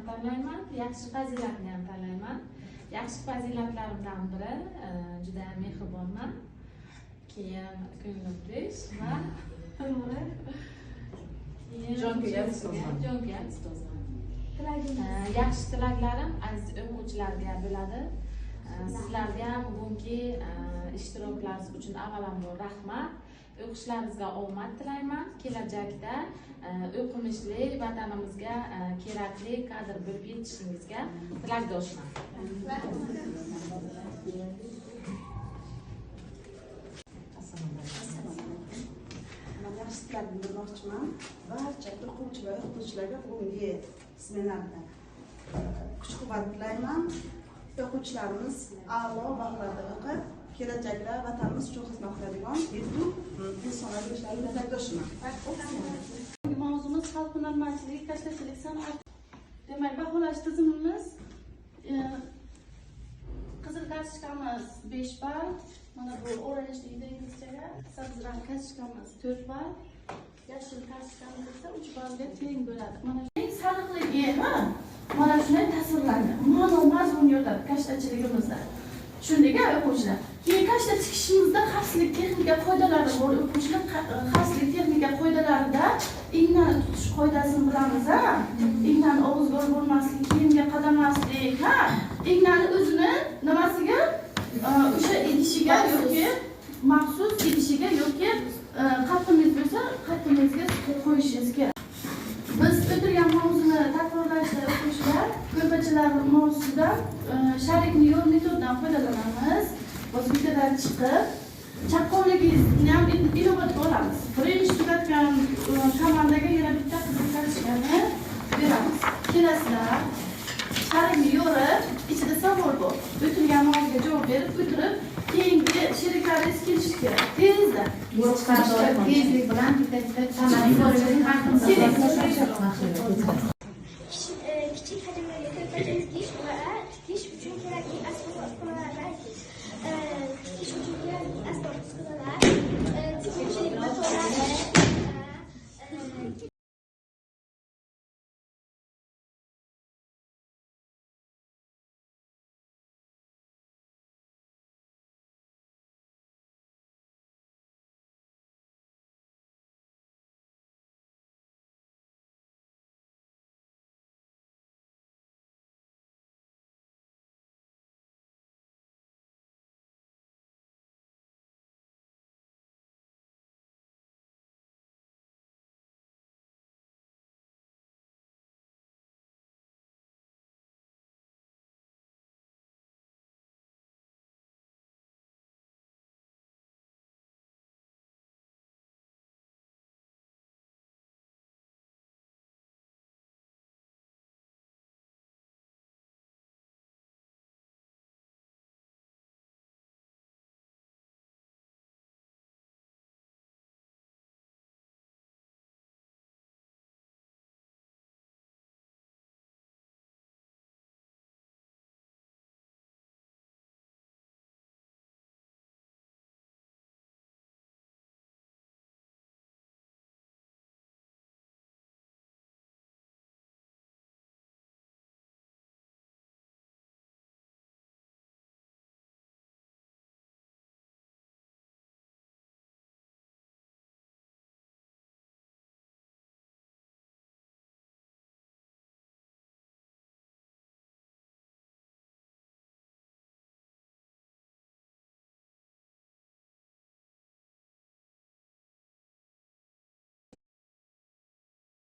tanlayman, yaxshi fazilatni ham tanlayman. Yaxshi fazilatlarimdan biri juda mehribonman. Keyin ko'nglim tinch va jonga ustozman. Yaxshi tilaklarim aziz o'quvchilarga bo'ladi. Sizlarga ham bugungi ishtiroklariniz uchun avvalambor rahmat. O'qishlaringizga omad tilayman. Kelajakda o'qimishli vatanimizga kerakli kadr bo'lib yetishingizga tilakdoshman. Yaxshi tilak bildirmoqchiman. Barcha o'quvchi va o'qituvchilarga bugungi smenarda kuch-quvvat tilayman. O'quvchilarimiz a'lo baholarda o'qib, kelajakda vatanimiz uchun xizmat qiladigan yetuk insonlar bo'lishlarini tilakdoshman. Mavzumiz xalq hunarmandchiligi, kashlachilik san'at. Demak, baholash tizimimiz qizil kartochkamiz 5 ball, mana bu oranjligida inglizchaga, sabz rang kartochkamiz 4 ball, yashil kartochkamiz esa 3 ballga teng bo'ladi. Mana eng sariqligi, mana shunday tasvirlangan. Ma'no mazmun yo'lda kashlachiligimizda. Tushundingmi o'quvchilar? Keyin kashla tikishimizda xavfsizlik texnika qoidalari bor. O'quvchilar xavfsizlik texnika qoidalarida ignani tutish qoidasini bilamiz, Ignani og'izga urmaslik, kiyimga qadamaslik, Ignani o'zini nimasiga o'sha idishiga yoki maxsus idishiga yoki qatimiz bo'lsa, qatimizga qo'yishingiz kerak. Biz o'tirgan mavzuni takrorlashda o'quvchilar ko'rpachalar mavzusidan sharikni yo'l metodidan foydalanamiz. Biz videodan chiqib, chaqqonligingizni ham inobatga olamiz. Birinchi tugatgan komandaga yana bitta qizil kartochkani beramiz. Kelasizlar, sharikni yo'rib, ichida savol bor. O'tirgan mavzuga javob berib, o'tirib, keyingi sheriklaringiz kelishi kerak. Tezda. Tezlik bilan bitta-bitta